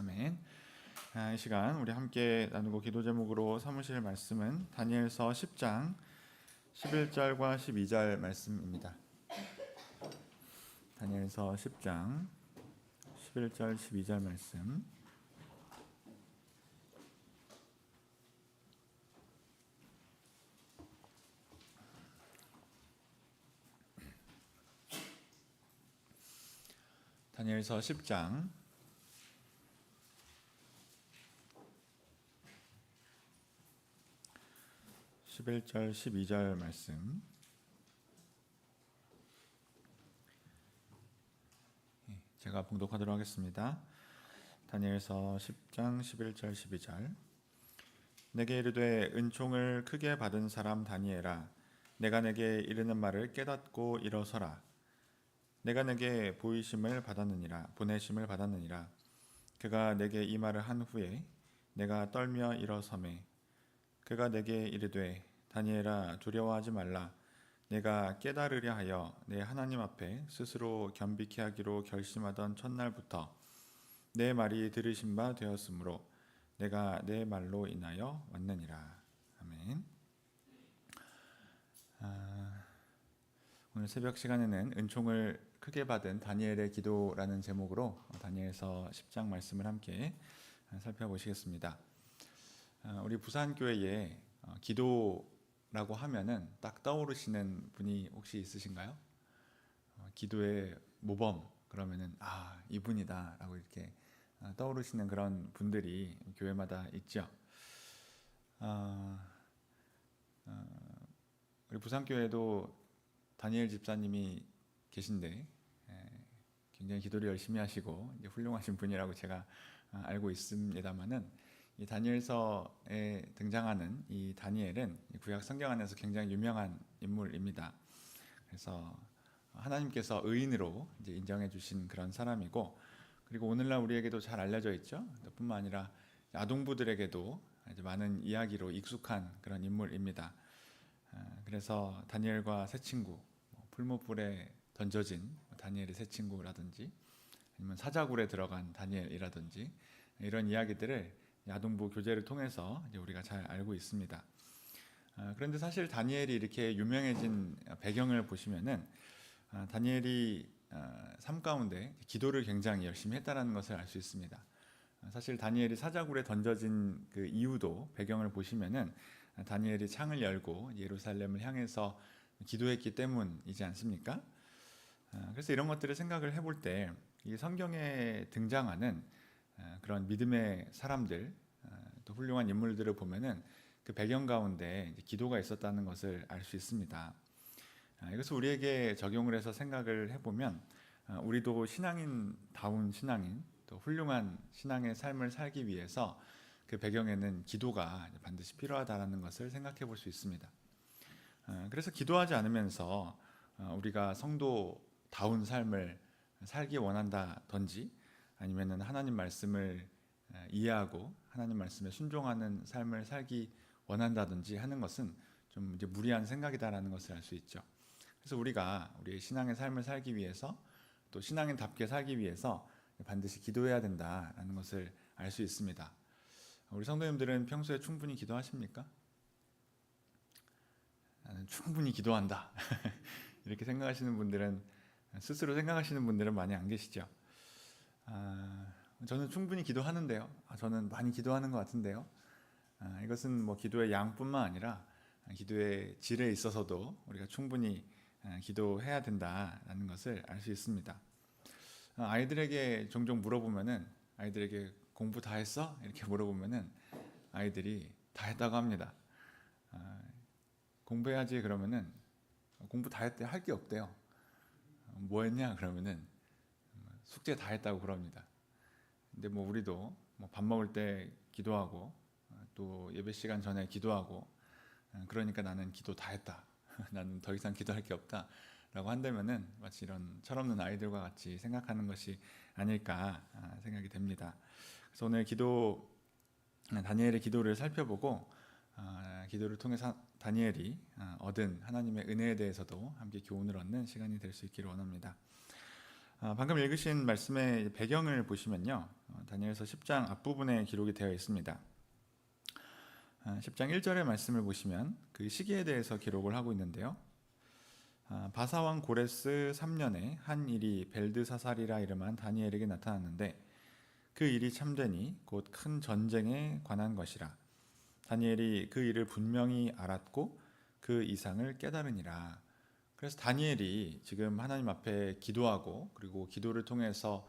아멘. 이 시간 우리 함께 나누고 기도 제목으로 삼으실 말씀은 다니엘서 10장 11절과 12절 말씀입니다. 다니엘서 10장 11절 12절 말씀. 다니엘서 10장 11절 12절 말씀. 제가 봉독하도록 하겠습니다. 다니엘서 10장 11절 12절. 내게 이르되 은총을 크게 받은 사람 다니엘아, 내가 내게 이르는 말을 깨닫고 일어서라. 내가 내게 보내심을 받았느니라. 그가 내게 이 말을 한 후에 내가 떨며 일어서매. 그가 내게 이르되 다니엘아, 두려워하지 말라. 내가 깨달으려 하여 내 하나님 앞에 스스로 겸비케 하기로 결심하던 첫날부터 내 말이 들으신 바 되었으므로 내가 내 말로 인하여 왔느니라. 아멘. 오늘 새벽 시간에는 은총을 크게 받은 다니엘의 기도라는 제목으로 다니엘서 10장 말씀을 함께 살펴보시겠습니다. 우리 부산교회에 기도라고 하면은 딱 떠오르시는 분이 혹시 있으신가요? 기도의 모범 그러면은 이분이다 라고 이렇게 떠오르시는 그런 분들이 교회마다 있죠. 우리 부산교회도 다니엘 집사님이 계신데 굉장히 기도를 열심히 하시고 훌륭하신 분이라고 제가 알고 있습니다만은 이 다니엘서에 등장하는 이 다니엘은 구약 성경 안에서 굉장히 유명한 인물입니다. 그래서 하나님께서 의인으로 이제 인정해 주신 그런 사람이고, 그리고 오늘날 우리에게도 잘 알려져 있죠. 뿐만 아니라 아동부들에게도 이제 많은 이야기로 익숙한 그런 인물입니다. 그래서 다니엘과 새 친구, 풀무불에 던져진 다니엘의 새 친구라든지 아니면 사자굴에 들어간 다니엘이라든지 이런 이야기들을 아동부 교재를 통해서 이제 우리가 잘 알고 있습니다. 그런데 사실 다니엘이 이렇게 유명해진 배경을 보시면은 다니엘이 삶 가운데 기도를 굉장히 열심히 했다는 것을 알 수 있습니다. 사실 다니엘이 사자굴에 던져진 그 이유도 배경을 보시면은 다니엘이 창을 열고 예루살렘을 향해서 기도했기 때문이지 않습니까? 그래서 이런 것들을 생각을 해볼 때 이 성경에 등장하는 그런 믿음의 사람들, 또 훌륭한 인물들을 보면은 그 배경 가운데 기도가 있었다는 것을 알 수 있습니다. 이것을 우리에게 적용을 해서 생각을 해보면 우리도 신앙인다운 신앙인, 또 훌륭한 신앙의 삶을 살기 위해서 그 배경에는 기도가 반드시 필요하다는 것을 생각해 볼 수 있습니다. 그래서 기도하지 않으면서 우리가 성도다운 삶을 살기 원한다든지 아니면은 하나님 말씀을 이해하고 하나님 말씀에 순종하는 삶을 살기 원한다든지 하는 것은 좀 이제 무리한 생각이다라는 것을 알 수 있죠. 그래서 우리가 우리의 신앙의 삶을 살기 위해서, 또 신앙인답게 살기 위해서 반드시 기도해야 된다라는 것을 알 수 있습니다. 우리 성도님들은 평소에 충분히 기도하십니까? 나는 충분히 기도한다 이렇게 생각하시는 분들은, 스스로 생각하시는 분들은 많이 안 계시죠. 저는 충분히 기도하는데요. 저는 많이 기도하는 것 같은데요. 이것은 뭐 기도의 양뿐만 아니라 기도의 질에 있어서도 우리가 충분히 기도해야 된다라는 것을 알 수 있습니다. 아이들에게 종종 물어보면은, 아이들에게 공부 다 했어? 이렇게 물어보면은 아이들이 다 했다고 합니다. 공부해야지 그러면은 공부 다 했대, 할 게 없대요. 뭐 했냐 그러면은 숙제 다 했다고 그럽니다. 근데 뭐 우리도 뭐 밥 먹을 때 기도하고 또 예배 시간 전에 기도하고, 그러니까 나는 기도 다 했다 나는 더 이상 기도할 게 없다 라고 한다면은 마치 이런 철없는 아이들과 같이 생각하는 것이 아닐까 생각이 됩니다. 그래서 오늘 다니엘의 기도를 살펴보고 기도를 통해서 다니엘이 얻은 하나님의 은혜에 대해서도 함께 교훈을 얻는 시간이 될 수 있기를 원합니다. 방금 읽으신 말씀의 배경을 보시면요, 다니엘서 10장 앞부분에 기록이 되어 있습니다. 10장 1절의 말씀을 보시면 그 시기에 대해서 기록을 하고 있는데요. 바사왕 고레스 3년에 한 일이 벨드사살이라 이름한 다니엘에게 나타났는데 그 일이 참되니 곧 큰 전쟁에 관한 것이라. 다니엘이 그 일을 분명히 알았고 그 이상을 깨달으니라. 그래서 다니엘이 지금 하나님 앞에 기도하고 그리고 기도를 통해서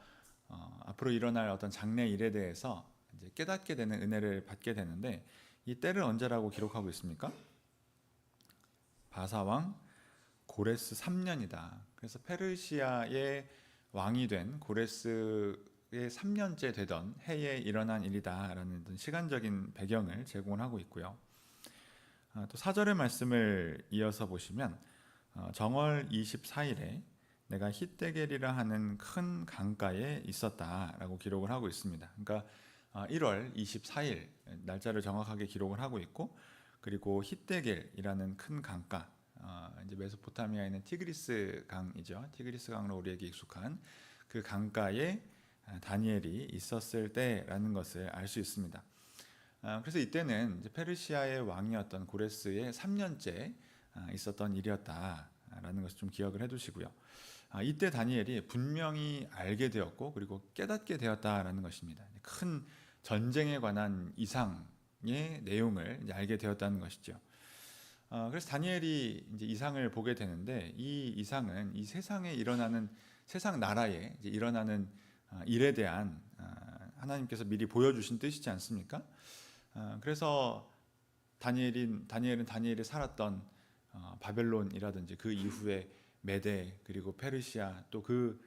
앞으로 일어날 어떤 장래 일에 대해서 이제 깨닫게 되는 은혜를 받게 되는데, 이 때를 언제라고 기록하고 있습니까? 바사왕 고레스 3년이다. 그래서 페르시아의 왕이 된 고레스의 3년째 되던 해에 일어난 일이다라는 시간적인 배경을 제공을 하고 있고요. 또 4절의 말씀을 이어서 보시면 정월 24일에 내가 히데겔이라 하는 큰 강가에 있었다라고 기록을 하고 있습니다. 그러니까 1월 24일 날짜를 정확하게 기록을 하고 있고, 그리고 히데겔이라는 큰 강가, 이제 메소포타미아에 있는 티그리스 강이죠. 티그리스 강으로 우리에게 익숙한 그 강가에 다니엘이 있었을 때라는 것을 알 수 있습니다. 그래서 이때는 이제 페르시아의 왕이었던 고레스의 3년째 있었던 일이었다라는 것을 좀 기억을 해두시고요. 이때 다니엘이 분명히 알게 되었고 그리고 깨닫게 되었다라는 것입니다. 큰 전쟁에 관한 이상의 내용을 이제 알게 되었다는 것이죠. 그래서 다니엘이 이제 이상을 보게 되는데, 이 이상은 이 세상에 일어나는, 세상 나라에 이제 일어나는 일에 대한 하나님께서 미리 보여주신 뜻이지 않습니까? 그래서 다니엘이 살았던 바벨론이라든지 그 이후에 메데 그리고 페르시아, 또 그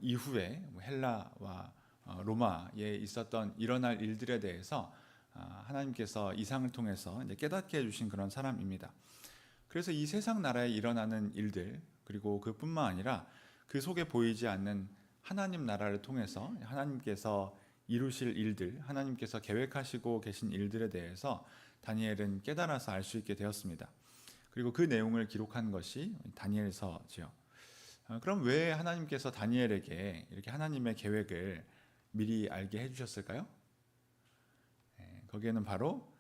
이후에 헬라와 로마에 있었던 일어날 일들에 대해서 하나님께서 이상을 통해서 이제 깨닫게 해주신 그런 사람입니다. 그래서 이 세상 나라에 일어나는 일들, 그리고 그뿐만 아니라 그 속에 보이지 않는 하나님 나라를 통해서 하나님께서 이루실 일들, 하나님께서 계획하시고 계신 일들에 대해서 다니엘은 깨달아서 알 수 있게 되었습니다. 그리고 그 내용을 기록한 것이 다니엘서지요. 그럼 왜 하나님께서 다니엘에게 이렇게 하나님의 계획을 미리 알게 해주셨을까요? 거기에는 바로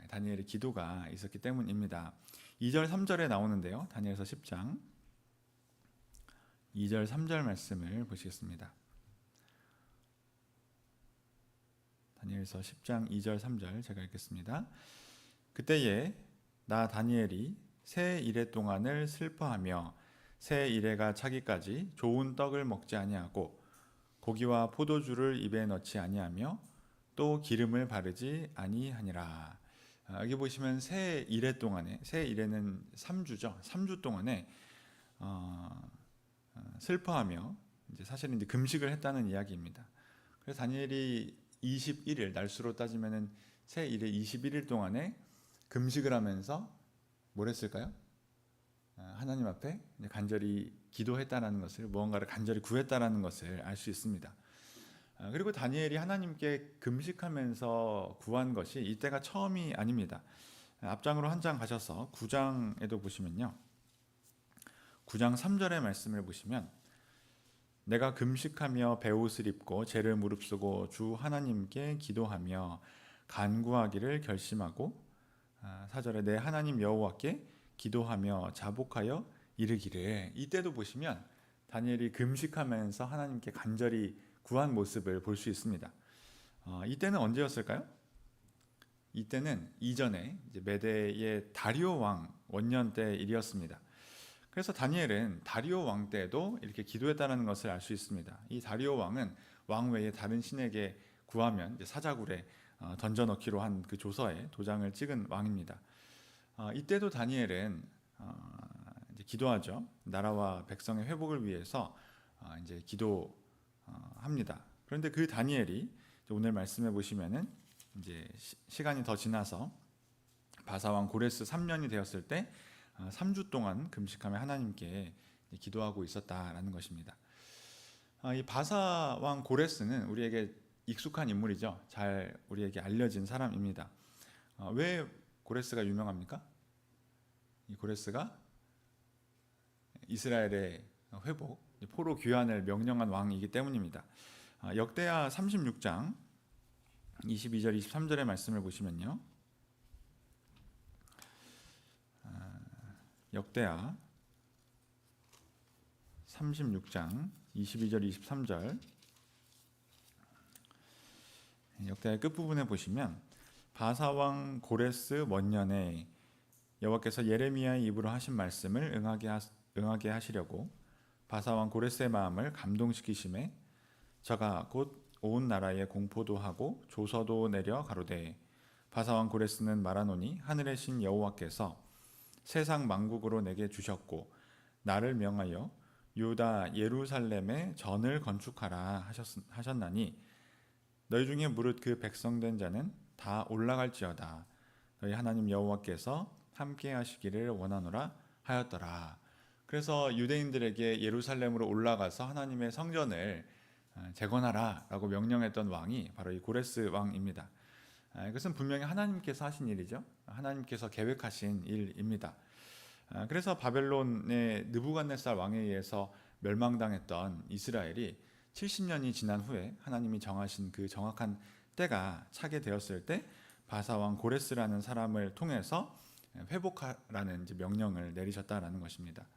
다니엘의 기도가 있었기 때문입니다. 2절 3절에 나오는데요. 다니엘서 10장 2절 3절 말씀을 보시겠습니다. 다니엘서 10장 2절 3절 제가 읽겠습니다. 그때에 나 다니엘이 새 이레 동안을 슬퍼하며 새 이레가 차기까지 좋은 떡을 먹지 아니하고 고기와 포도주를 입에 넣지 아니하며 또 기름을 바르지 아니하니라. 여기 보시면 새 이레 동안에, 새 이레는 3주죠. 3주 동안에 슬퍼하며 이제 사실은 이제 금식을 했다는 이야기입니다. 그래서 다니엘이 21일, 날수로 따지면은 새 이레 21일 동안에 금식을 하면서 뭘 했을까요? 하나님 앞에 간절히 기도했다라는 것을, 무언가를 간절히 구했다라는 것을 알 수 있습니다. 그리고 다니엘이 하나님께 금식하면서 구한 것이 이때가 처음이 아닙니다. 앞장으로 한 장 가셔서 9장에도 보시면요, 9장 3절의 말씀을 보시면 내가 금식하며 베옷을 입고 제를 무릅쓰고 주 하나님께 기도하며 간구하기를 결심하고 4절에 내 하나님 여호와께 기도하며 자복하여 이르기를. 이때도 보시면 다니엘이 금식하면서 하나님께 간절히 구한 모습을 볼 수 있습니다. 이때는 언제였을까요? 이때는 이전에 이제 메대의 다리오 왕 원년 때 일이었습니다. 그래서 다니엘은 다리오 왕 때도 이렇게 기도했다는 것을 알 수 있습니다. 이 다리오 왕은 왕 외에 다른 신에게 구하면 이제 사자굴에 던져넣기로 한 그 조서에 도장을 찍은 왕입니다. 이때도 다니엘은 이제 기도하죠. 나라와 백성의 회복을 위해서 이제 기도합니다. 그런데 그 다니엘이 오늘 말씀해 보시면은 이제 시간이 더 지나서 바사왕 고레스 3년이 되었을 때 3주 동안 금식하며 하나님께 기도하고 있었다라는 것입니다. 이 바사왕 고레스는 우리에게 익숙한 인물이죠. 잘 우리에게 알려진 사람입니다. 왜 고레스가 유명합니까? 이 고레스가 이스라엘의 회복, 포로 귀환을 명령한 왕이기 때문입니다. 역대하 36장 22절 23절의 말씀을 보시면요. 역대하 36장 22절 23절 역대하 끝부분에 보시면 바사왕 고레스 원년에 여호와께서 예레미야의 입으로 하신 말씀을 응하게 하시려고 바사왕 고레스의 마음을 감동시키심에 저가 곧 온 나라에 공포도 하고 조서도 내려 가로되 바사왕 고레스는 말하노니 하늘의 신 여호와께서 세상 만국으로 내게 주셨고 나를 명하여 유다 예루살렘에 전을 건축하라 하셨나니 너희 중에 무릇 그 백성된 자는 다 올라갈지어다 너희 하나님 여호와께서 함께 하시기를 원하노라 하였더라. 그래서 유대인들에게 예루살렘으로 올라가서 하나님의 성전을 재건하라 라고 명령했던 왕이 바로 이 고레스 왕입니다. 이것은 분명히 하나님께서 하신 일이죠. 하나님께서 계획하신 일입니다. 그래서 바벨론의 느부갓네살 왕에 의해서 멸망당했던 이스라엘이 70년이 지난 후에 하나님이 정하신 그 정확한 때가 차게 되었을 때 바사왕 고레스라는 사람을 통해서 회복하라는 명령을 내리셨다라는 것입니다.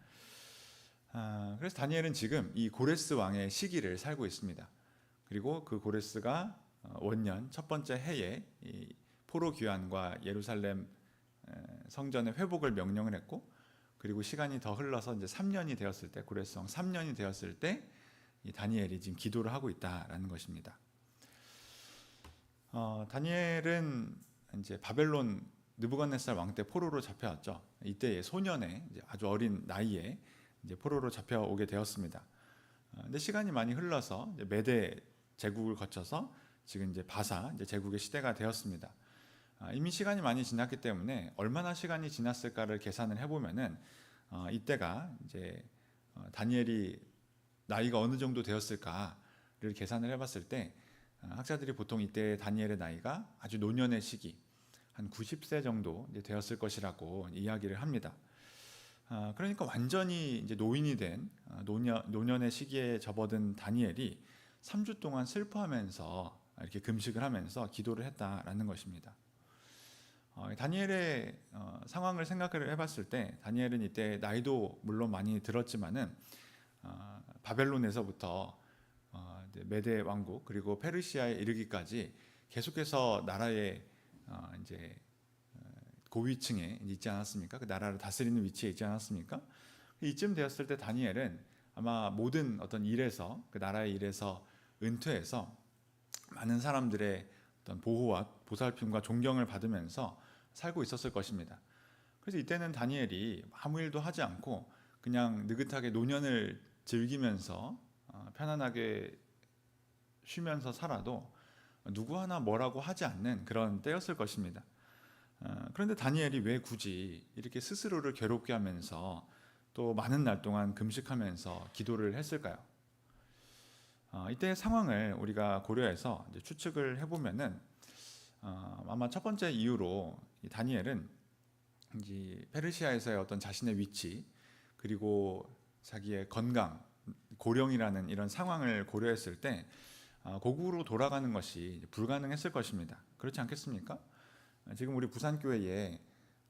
그래서 다니엘은 지금 이 고레스 왕의 시기를 살고 있습니다. 그리고 그 고레스가 원년 첫 번째 해에 이 포로 귀환과 예루살렘 성전의 회복을 명령을 했고, 그리고 시간이 더 흘러서 이제 3년이 되었을 때, 고레스 왕 3년이 되었을 때 이 다니엘이 지금 기도를 하고 있다라는 것입니다. 다니엘은 이제 바벨론 느부갓네살 왕 때 포로로 잡혀왔죠. 이때의 소년의 이제 아주 어린 나이에 이제 포로로 잡혀오게 되었습니다. 근데 시간이 많이 흘러서 이제 메대 제국을 거쳐서 지금 이제 바사 이제 제국의 시대가 되었습니다. 이미 시간이 많이 지났기 때문에 얼마나 시간이 지났을까를 계산을 해보면은 이때가 이제 다니엘이 나이가 어느 정도 되었을까를 계산을 해봤을 때 학자들이 보통 이때 다니엘의 나이가 아주 노년의 시기, 한 90세 정도 이제 되었을 것이라고 이야기를 합니다. 그러니까 완전히 이제 노인이 된 노년의 시기에 접어든 다니엘이 3주 동안 슬퍼하면서 이렇게 금식을 하면서 기도를 했다라는 것입니다. 다니엘의 상황을 생각을 해봤을 때 다니엘은 이때 나이도 물론 많이 들었지만은 바벨론에서부터 메대 왕국 그리고 페르시아에 이르기까지 계속해서 나라의 이제 고위층에 있지 않았습니까? 그 나라를 다스리는 위치에 있지 않았습니까? 이쯤 되었을 때 다니엘은 아마 모든 어떤 일에서 그 나라의 일에서 은퇴해서 많은 사람들의 어떤 보호와 보살핌과 존경을 받으면서 살고 있었을 것입니다. 그래서 이때는 다니엘이 아무 일도 하지 않고 그냥 느긋하게 노년을 즐기면서 편안하게 쉬면서 살아도 누구 하나 뭐라고 하지 않는 그런 때였을 것입니다. 그런데 다니엘이 왜 굳이 이렇게 스스로를 괴롭게 하면서 또 많은 날 동안 금식하면서 기도를 했을까요? 이때의 상황을 우리가 고려해서 이제 추측을 해보면은 아마 첫 번째 이유로 다니엘은 이제 페르시아에서의 어떤 자신의 위치 그리고 자기의 건강, 고령이라는 이런 상황을 고려했을 때 고국으로 돌아가는 것이 불가능했을 것입니다. 그렇지 않겠습니까? 지금 우리 부산교회에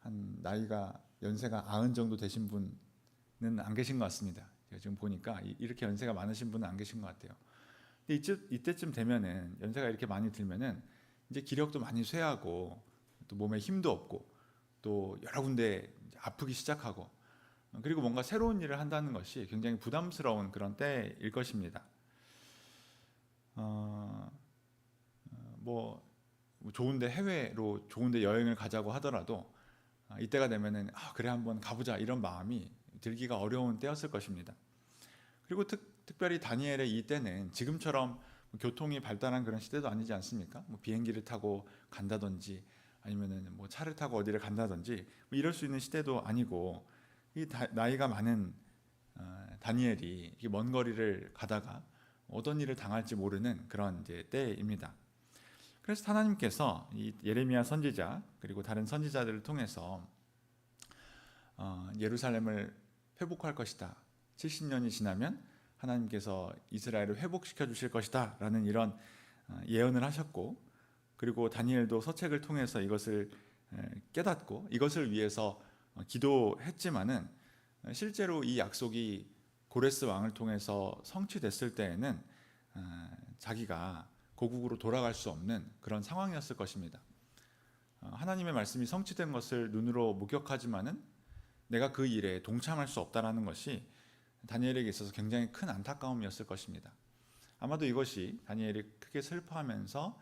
한 나이가 연세가 90 정도 되신 분은 안 계신 것 같습니다. 제가 지금 보니까 이렇게 연세가 많으신 분은 안 계신 것 같아요. 근데 이때쯤 되면은 연세가 이렇게 많이 들면은 이제 기력도 많이 쇠하고 또 몸에 힘도 없고 또 여러 군데 아프기 시작하고 그리고 뭔가 새로운 일을 한다는 것이 굉장히 부담스러운 그런 때일 것입니다. 뭐 좋은데 해외로 좋은데 여행을 가자고 하더라도 이때가 되면은 그래 한번 가보자 이런 마음이 들기가 어려운 때였을 것입니다. 그리고 특별히 다니엘의 이 때는 지금처럼 교통이 발달한 그런 시대도 아니지 않습니까? 뭐 비행기를 타고 간다든지 아니면은 뭐 차를 타고 어디를 간다든지 뭐 이럴 수 있는 시대도 아니고 나이가 많은 다니엘이 이렇게 먼 거리를 가다가 어떤 일을 당할지 모르는 그런 이제 때입니다. 그래서 하나님께서 이 예레미야 선지자 그리고 다른 선지자들을 통해서 예루살렘을 회복할 것이다. 70년이 지나면 하나님께서 이스라엘을 회복시켜 주실 것이다 라는 이런 예언을 하셨고, 그리고 다니엘도 서책을 통해서 이것을 깨닫고 이것을 위해서 기도했지만은 실제로 이 약속이 고레스 왕을 통해서 성취됐을 때에는 자기가 고국으로 돌아갈 수 없는 그런 상황이었을 것입니다. 하나님의 말씀이 성취된 것을 눈으로 목격하지만은 내가 그 일에 동참할 수 없다라는 것이 다니엘에게 있어서 굉장히 큰 안타까움이었을 것입니다. 아마도 이것이 다니엘이 크게 슬퍼하면서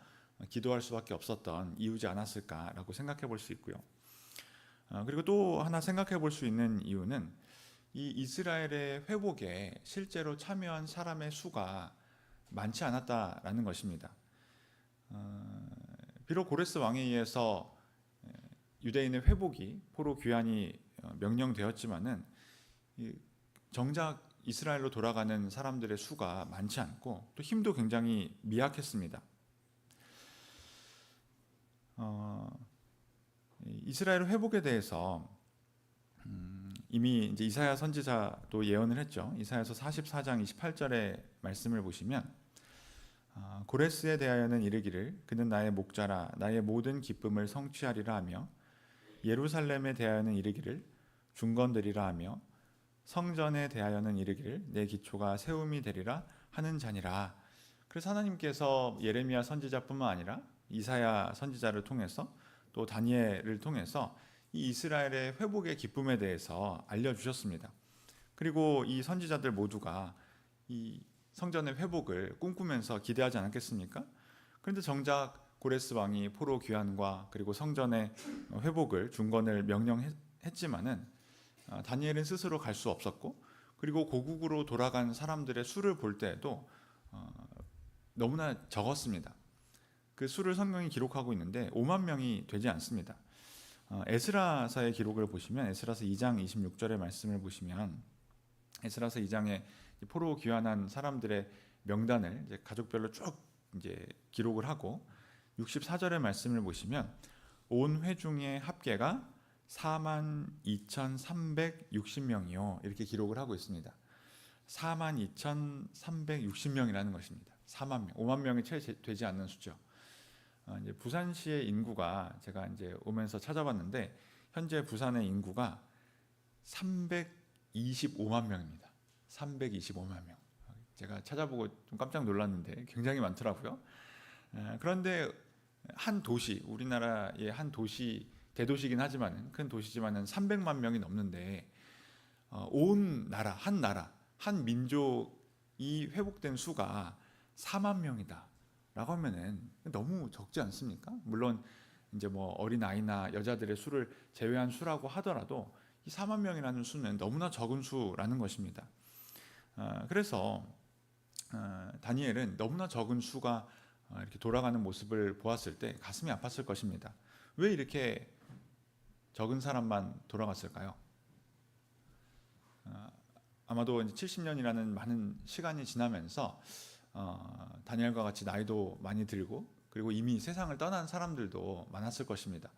기도할 수밖에 없었던 이유지 않았을까라고 생각해 볼 수 있고요. 그리고 또 하나 생각해 볼 수 있는 이유는 이 이스라엘의 회복에 실제로 참여한 사람의 수가 많지 않았다라는 것입니다. 비록 고레스 왕에 의해서 유대인의 회복이 포로 귀환이 명령되었지만은 정작 이스라엘로 돌아가는 사람들의 수가 많지 않고 또 힘도 굉장히 미약했습니다. 이스라엘 회복에 대해서 이미 이제 이사야 선지자도 예언을 했죠. 이사야서 44장 28절의 말씀을 보시면 고레스에 대하여는 이르기를 그는 나의 목자라 나의 모든 기쁨을 성취하리라 하며 예루살렘에 대하여는 이르기를 중건되리라 하며 성전에 대하여는 이르기를 내 기초가 세움이 되리라 하는 자니라. 그래서 하나님께서 예레미야 선지자뿐만 아니라 이사야 선지자를 통해서 또 다니엘을 통해서 이 이스라엘의 회복의 기쁨에 대해서 알려주셨습니다. 그리고 이 선지자들 모두가 이 성전의 회복을 꿈꾸면서 기대하지 않았겠습니까? 그런데 정작 고레스 왕이 포로 귀환과 그리고 성전의 회복을 중건을 명령했지만은 다니엘은 스스로 갈 수 없었고, 그리고 고국으로 돌아간 사람들의 수를 볼 때에도 너무나 적었습니다. 그 수를 성경이 기록하고 있는데 5만 명이 되지 않습니다. 에스라서의 기록을 보시면 에스라서 2장 26절의 말씀을 보시면 에스라서 2장에 포로 귀환한 사람들의 명단을 이제 가족별로 쭉 이제 기록을 하고 64절의 말씀을 보시면 온 회중의 합계가 42,360명이요 이렇게 기록을 하고 있습니다. 42,360명이라는 것입니다. 4만 명, 5만 명이 채 되지 않는 수죠. 이제 부산시의 인구가 제가 이제 오면서 찾아봤는데 현재 부산의 인구가 325만 명입니다. 325만 명. 제가 찾아보고 좀 깜짝 놀랐는데 굉장히 많더라고요. 그런데 한 도시, 우리나라의 한 도시, 대도시긴 하지만 큰 도시지만은 300만 명이 넘는데 온 나라, 한 민족이 회복된 수가 4만 명이다. 라고 하면은 너무 적지 않습니까? 물론 이제 뭐 어린 아이나 여자들의 수를 제외한 수라고 하더라도 이 4만 명이라는 수는 너무나 적은 수라는 것입니다. 그래서 다니엘은 너무나 적은 수가 이렇게 돌아가는 모습을 보았을 때 가슴이 아팠을 것입니다. 왜 이렇게 적은 사람만 돌아갔을까요? 아마도 70년이라는 많은 시간이 지나면서 다니엘과 같이 나이도 많이 들고 그리고 이미 세상을 떠난 사람들도 많았을 것입니다.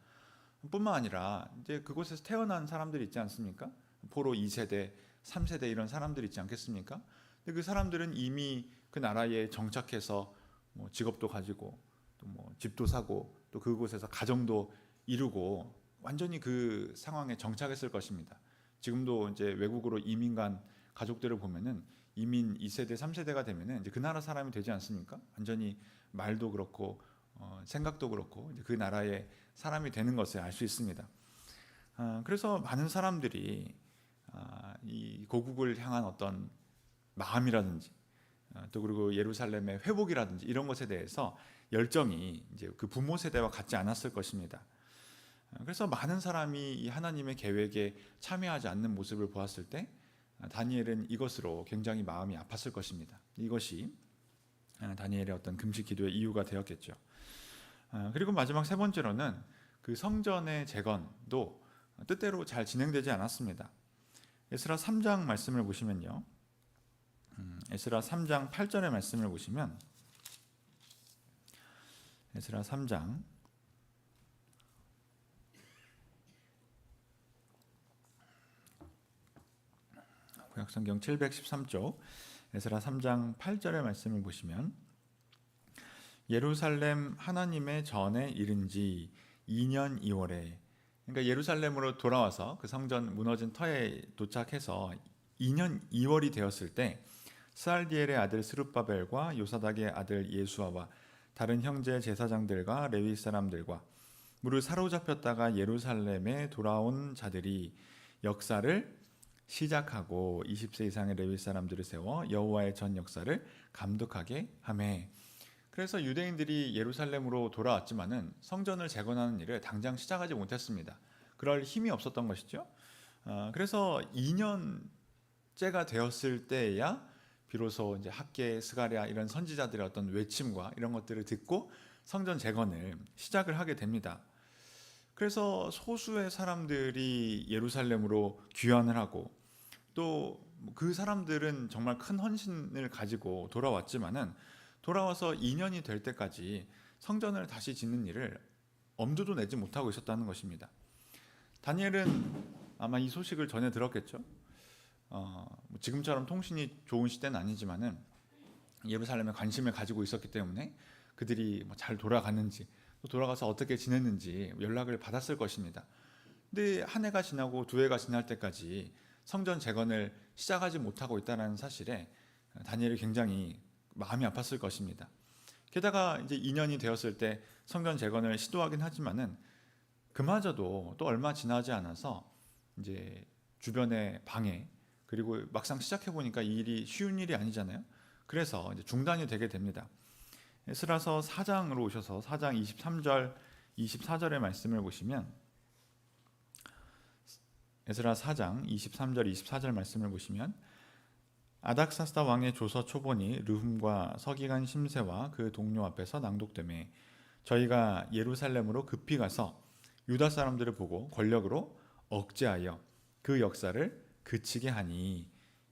뿐만 아니라 이제 그곳에서 태어난 사람들이 있지 않습니까? 포로 2세대, 3세대 이런 사람들이 있지 않겠습니까? 근데 그 사람들은 이미 그 나라에 정착해서 뭐 직업도 가지고 또 뭐 집도 사고 또 그곳에서 가정도 이루고 완전히 그 상황에 정착했을 것입니다. 지금도 이제 외국으로 이민 간 가족들을 보면은 이민 2세대, 3세대가 되면은 이제 그 나라 사람이 되지 않습니까? 완전히 말도 그렇고 생각도 그렇고 이제 그 나라의 사람이 되는 것을 알 수 있습니다. 그래서 많은 사람들이 이 고국을 향한 어떤 마음이라든지 또 그리고 예루살렘의 회복이라든지 이런 것에 대해서 열정이 이제 그 부모 세대와 같지 않았을 것입니다. 그래서 많은 사람이 이 하나님의 계획에 참여하지 않는 모습을 보았을 때 다니엘은 이것으로 굉장히 마음이 아팠을 것입니다. 이것이 다니엘의 어떤 금식 기도의 이유가 되었겠죠. 그리고 마지막 세 번째로는 그 성전의 재건도 뜻대로 잘 진행되지 않았습니다. 에스라 3장 말씀을 보시면요. 에스라 3장 8절의 말씀을 보시면 에스라 3장 구약성경 713쪽 에스라 3장 8절의 말씀을 보시면 예루살렘 하나님의 전에 이른 지 2년 2월에, 그러니까 예루살렘으로 돌아와서 그 성전 무너진 터에 도착해서 2년 2월이 되었을 때 스알디엘의 아들 스룹바벨과 요사닥의 아들 예수아와 다른 형제 제사장들과 레위 사람들과 무릇 사로잡혔다가 예루살렘에 돌아온 자들이 역사를 시작하고 20세 이상의 레위 사람들을 세워 여호와의 전 역사를 감독하게 하매. 그래서 유대인들이 예루살렘으로 돌아왔지만은 성전을 재건하는 일을 당장 시작하지 못했습니다. 그럴 힘이 없었던 것이죠. 그래서 2년째가 되었을 때야 비로소 이제 학계, 스가랴 이런 선지자들의 어떤 외침과 이런 것들을 듣고 성전 재건을 시작을 하게 됩니다. 그래서 소수의 사람들이 예루살렘으로 귀환을 하고 또 그 사람들은 정말 큰 헌신을 가지고 돌아왔지만은 돌아와서 2년이 될 때까지 성전을 다시 짓는 일을 엄두도 내지 못하고 있었다는 것입니다. 다니엘은 아마 이 소식을 전해 들었겠죠. 지금처럼 통신이 좋은 시대는 아니지만은 예루살렘에 관심을 가지고 있었기 때문에 그들이 잘 돌아갔는지 또 돌아가서 어떻게 지냈는지 연락을 받았을 것입니다. 근데 한 해가 지나고 두 해가 지날 때까지 성전 재건을 시작하지 못하고 있다는 사실에 다니엘이 굉장히 마음이 아팠을 것입니다. 게다가 이제 2년이 되었을 때 성전 재건을 시도하긴 하지만은 그마저도 또 얼마 지나지 않아서 이제 주변의 방해 그리고 막상 시작해 보니까 이 일이 쉬운 일이 아니잖아요. 그래서 이제 중단이 되게 됩니다. 에스라서 4장으로 오셔서 4장 23절 24절의 말씀을 보시면 에스라 4장 23절 24절 말씀을 보시면 아닥사스다 왕의 조서 초본이 르훔과 서기관 심세와 그 동료 앞에서 낭독되매 저희가 예루살렘으로 급히 가서 유다 사람들을 보고 권력으로 억제하여 그 역사를 그치게 하니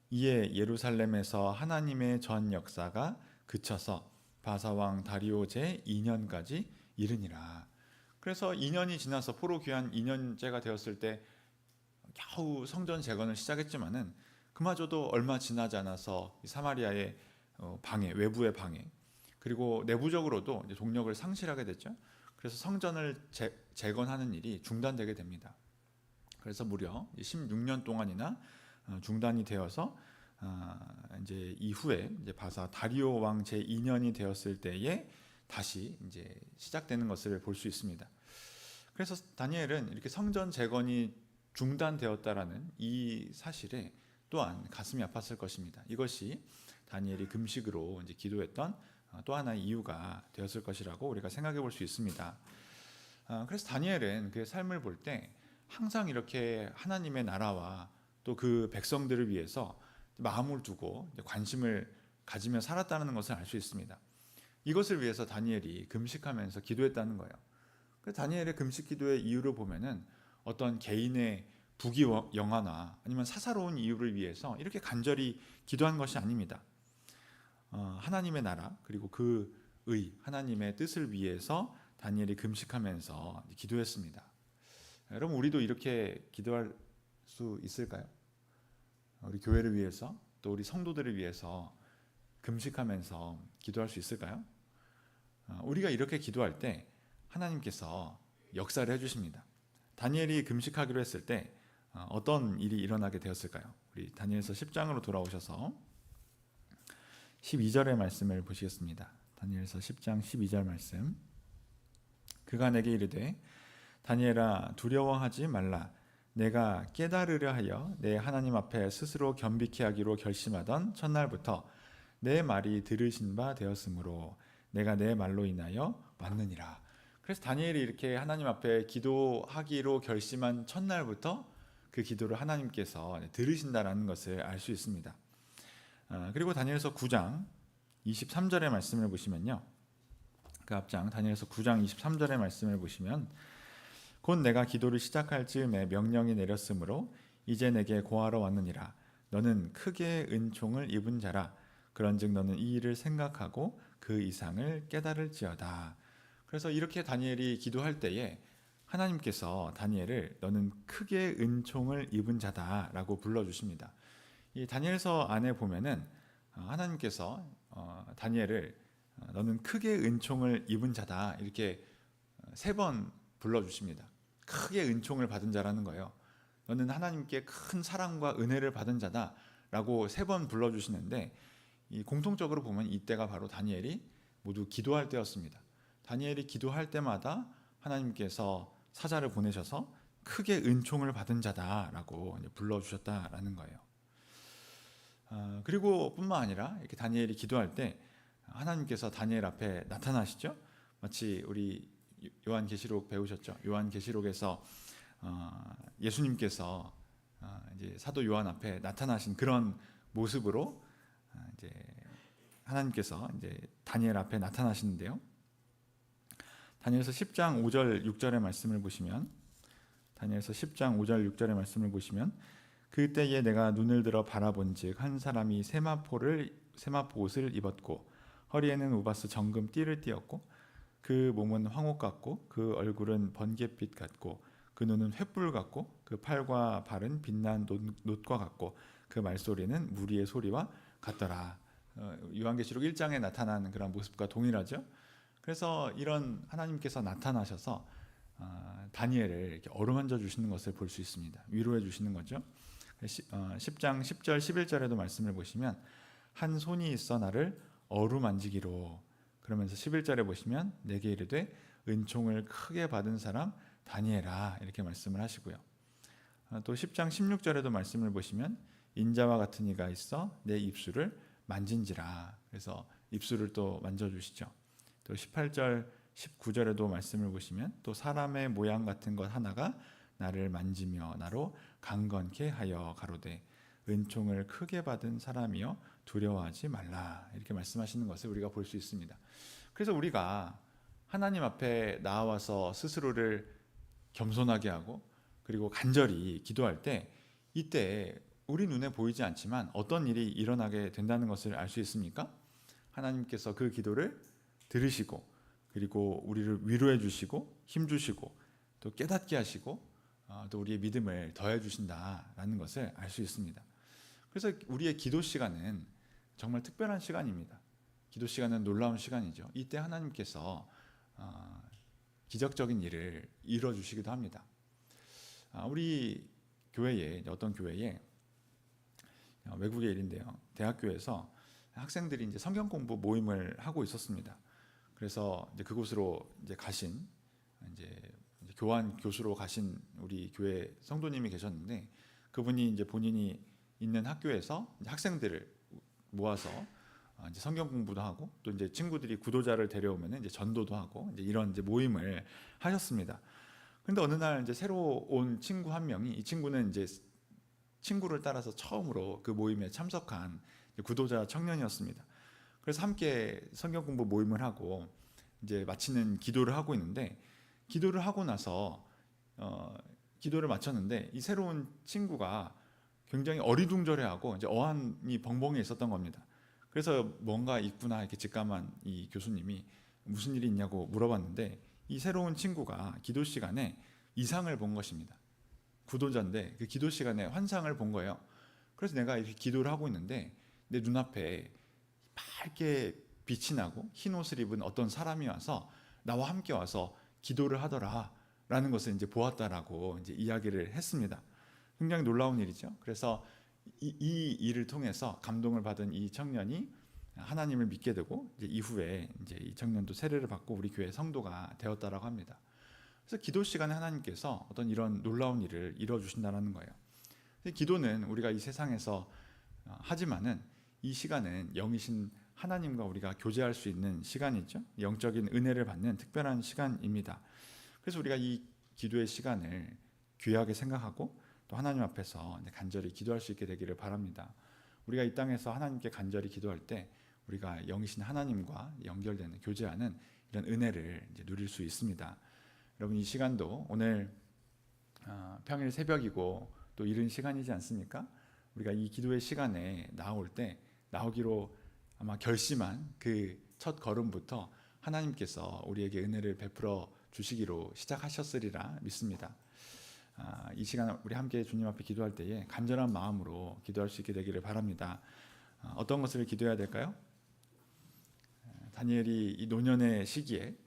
이에 예루살렘에서 하나님의 전 역사가 그쳐서 바사왕 다리오 제 2년까지 이르니라. 그래서 2년이 지나서 포로 귀환 2년째가 되었을 때 겨우 성전 재건을 시작했지만은 그마저도 얼마 지나지 않아서 사마리아의 방해, 외부의 방해, 그리고 내부적으로도 이제 동력을 상실하게 됐죠. 그래서 성전을 재건하는 일이 중단되게 됩니다. 그래서 무려 16년 동안이나 중단이 되어서 이제 이후에 이제 바사 다리오 왕 제 2년이 되었을 때에 다시 이제 시작되는 것을 볼 수 있습니다. 그래서 다니엘은 이렇게 성전 재건이 중단되었다라는 이 사실에 또한 가슴이 아팠을 것입니다. 이것이 다니엘이 금식으로 이제 기도했던 또 하나의 이유가 되었을 것이라고 우리가 생각해 볼 수 있습니다. 그래서 다니엘은 그의 삶을 볼 때 항상 이렇게 하나님의 나라와 또 그 백성들을 위해서 마음을 두고 관심을 가지며 살았다는 것을 알 수 있습니다. 이것을 위해서 다니엘이 금식하면서 기도했다는 거예요. 그래서 다니엘의 금식 기도의 이유를 보면은 어떤 개인의 부귀영화나 아니면 사사로운 이유를 위해서 이렇게 간절히 기도한 것이 아닙니다. 하나님의 나라 그리고 그의 하나님의 뜻을 위해서 다니엘이 금식하면서 기도했습니다. 여러분 우리도 이렇게 기도할 수 있을까요? 우리 교회를 위해서 또 우리 성도들을 위해서 금식하면서 기도할 수 있을까요? 우리가 이렇게 기도할 때 하나님께서 역사를 해주십니다. 다니엘이 금식하기로 했을 때 어떤 일이 일어나게 되었을까요? 우리 다니엘서 10장으로 돌아오셔서 12절의 말씀을 보시겠습니다. 다니엘서 10장 12절 말씀. 그가 내게 이르되 다니엘아 두려워하지 말라. 내가 깨달으려 하여 내 하나님 앞에 스스로 겸비케 하기로 결심하던 첫날부터 내 말이 들으신 바 되었으므로 내가 내 말로 인하여 왔느니라. 그래서 다니엘이 이렇게 하나님 앞에 기도하기로 결심한 첫날부터 그 기도를 하나님께서 들으신다라는 것을 알 수 있습니다. 그리고 다니엘서 9장 23절의 말씀을 보시면요. 그 앞장 다니엘서 9장 23절의 말씀을 보시면 곧 내가 기도를 시작할 즈음에 명령이 내렸으므로 이제 내게 고하러 왔느니라. 너는 크게 은총을 입은 자라. 그런즉 너는 이 일을 생각하고 그 이상을 깨달을지어다. 그래서 이렇게 다니엘이 기도할 때에 하나님께서 다니엘을 너는 크게 은총을 입은 자다라고 불러주십니다. 이 다니엘서 안에 보면은 하나님께서 다니엘을 너는 크게 은총을 입은 자다 이렇게 3번 불러주십니다. 크게 은총을 받은 자라는 거예요. 너는 하나님께 큰 사랑과 은혜를 받은 자다라고 3번 불러주시는데 이 공통적으로 보면 이때가 바로 다니엘이 모두 기도할 때였습니다. 다니엘이 기도할 때마다 하나님께서 사자를 보내셔서 크게 은총을 받은 자다라고 불러주셨다라는 거예요. 그리고 뿐만 아니라 이렇게 다니엘이 기도할 때 하나님께서 다니엘 앞에 나타나시죠. 마치 우리 요한계시록 배우셨죠. 요한계시록에서 예수님께서 이제 사도 요한 앞에 나타나신 그런 모습으로 이제 하나님께서 이제 다니엘 앞에 나타나시는데요. 다니엘서 10장 5절 6절의 말씀을 보시면 다니엘서 10장 5절 6절의 말씀을 보시면 그때에 내가 눈을 들어 바라본즉 한 사람이 세마포 옷을 입었고 허리에는 우바스 정금 띠를 띠었고 그 몸은 황옥 같고 그 얼굴은 번갯빛 같고 그 눈은 횃불 같고 그 팔과 발은 빛난 놋과 같고 그 말소리는 무리의 소리와 같더라. 요한계시록 1장에 나타나는 그런 모습과 동일하죠. 그래서 이런 하나님께서 나타나셔서 다니엘을 이렇게 어루만져 주시는 것을 볼 수 있습니다. 위로해 주시는 거죠. 10장 10절 11절에도 말씀을 보시면 한 손이 있어 나를 어루만지기로 그러면서 11절에 보시면 내게 이르되 은총을 크게 받은 사람 다니엘아 이렇게 말씀을 하시고요. 또 10장 16절에도 말씀을 보시면 인자와 같은 이가 있어 내 입술을 만진지라 그래서 입술을 또 만져주시죠. 또 18절 19절에도 말씀을 보시면 또 사람의 모양 같은 것 하나가 나를 만지며 나로 강건케 하여 가로되 은총을 크게 받은 사람이여 두려워하지 말라 이렇게 말씀하시는 것을 우리가 볼 수 있습니다. 그래서 우리가 하나님 앞에 나와서 스스로를 겸손하게 하고 그리고 간절히 기도할 때 이때 우리 눈에 보이지 않지만 어떤 일이 일어나게 된다는 것을 알 수 있습니까? 하나님께서 그 기도를 들으시고 그리고 우리를 위로해 주시고 힘 주시고 또 깨닫게 하시고 또 우리의 믿음을 더해 주신다라는 것을 알 수 있습니다. 그래서 우리의 기도 시간은 정말 특별한 시간입니다. 기도 시간은 놀라운 시간이죠. 이때 하나님께서 기적적인 일을 이루어 주시기도 합니다. 우리 교회에 어떤 교회에 외국의 일인데요. 대학교에서 학생들이 이제 성경 공부 모임을 하고 있었습니다. 그래서 이제 그곳으로 이제 가신 이제 교환 교수로 가신 우리 교회 성도님이 계셨는데 그분이 이제 본인이 있는 학교에서 이제 학생들을 모아서 이제 성경 공부도 하고 또 이제 친구들이 구도자를 데려오면 이제 전도도 하고 이제 이런 이제 모임을 하셨습니다. 그런데 어느 날 이제 새로 온 친구 한 명이 이 친구는 이제 친구를 따라서 처음으로 그 모임에 참석한 구도자 청년이었습니다. 그래서 함께 성경 공부 모임을 하고 이제 마치는 기도를 하고 있는데 기도를 하고 나서 기도를 마쳤는데 이 새로운 친구가 굉장히 어리둥절해하고 이제 어안이 벙벙해 있었던 겁니다. 그래서 뭔가 있구나 이렇게 직감한 이 교수님이 무슨 일이 있냐고 물어봤는데 이 새로운 친구가 기도 시간에 이상을 본 것입니다. 구도자인데 그 기도 시간에 환상을 본 거예요. 그래서 내가 이렇게 기도를 하고 있는데 내 눈앞에 밝게 빛이 나고 흰 옷을 입은 어떤 사람이 와서 나와 함께 와서 기도를 하더라라는 것을 이제 보았다라고 이제 이야기를 했습니다. 굉장히 놀라운 일이죠. 그래서 이 일을 통해서 감동을 받은 이 청년이 하나님을 믿게 되고 이제 이후에 이제 이 청년도 세례를 받고 우리 교회 성도가 되었다라고 합니다. 그래서 기도 시간에 하나님께서 어떤 이런 놀라운 일을 이루어 주신다는 거예요. 기도는 우리가 이 세상에서 하지만은 이 시간은 영이신 하나님과 우리가 교제할 수 있는 시간이죠. 영적인 은혜를 받는 특별한 시간입니다. 그래서 우리가 이 기도의 시간을 귀하게 생각하고 또 하나님 앞에서 간절히 기도할 수 있게 되기를 바랍니다. 우리가 이 땅에서 하나님께 간절히 기도할 때 우리가 영이신 하나님과 연결되는 교제하는 이런 은혜를 이제 누릴 수 있습니다. 여러분 이 시간도 오늘 평일 새벽이고 또 이른 시간이지 않습니까? 우리가 이 기도의 시간에 나오기로 아마 결심한 그 첫 걸음부터 하나님께서 우리에게 은혜를 베풀어 주시기로 시작하셨으리라 믿습니다. 이 시간 우리 함께 주님 앞에 기도할 때에 간절한 마음으로 기도할 수 있게 되기를 바랍니다. 어떤 것을 기도해야 될까요? 다니엘이 이 노년의 시기에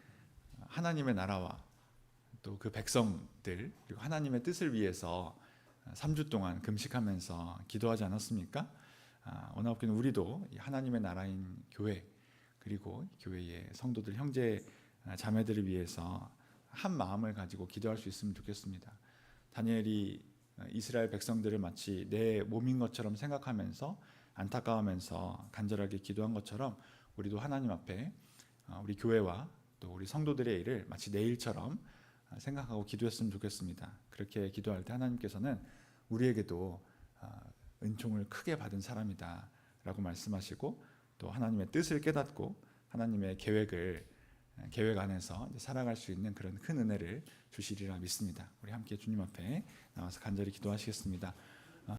하나님의 나라와 또 그 백성들 그리고 하나님의 뜻을 위해서 3주 동안 금식하면서 기도하지 않았습니까? 원하옵기는 우리도 하나님의 나라인 교회 그리고 교회의 성도들 형제 자매들을 위해서 한 마음을 가지고 기도할 수 있으면 좋겠습니다. 다니엘이 이스라엘 백성들을 마치 내 몸인 것처럼 생각하면서 안타까워하면서 간절하게 기도한 것처럼 우리도 하나님 앞에 우리 교회와 또 우리 성도들의 일을 마치 내 일처럼 생각하고 기도했으면 좋겠습니다. 그렇게 기도할 때 하나님께서는 우리에게도 은총을 크게 받은 사람이다 라고 말씀하시고 또 하나님의 뜻을 깨닫고 하나님의 계획 안에서 살아갈 수 있는 그런 큰 은혜를 주시리라 믿습니다. 우리 함께 주님 앞에 나와서 간절히 기도하시겠습니다.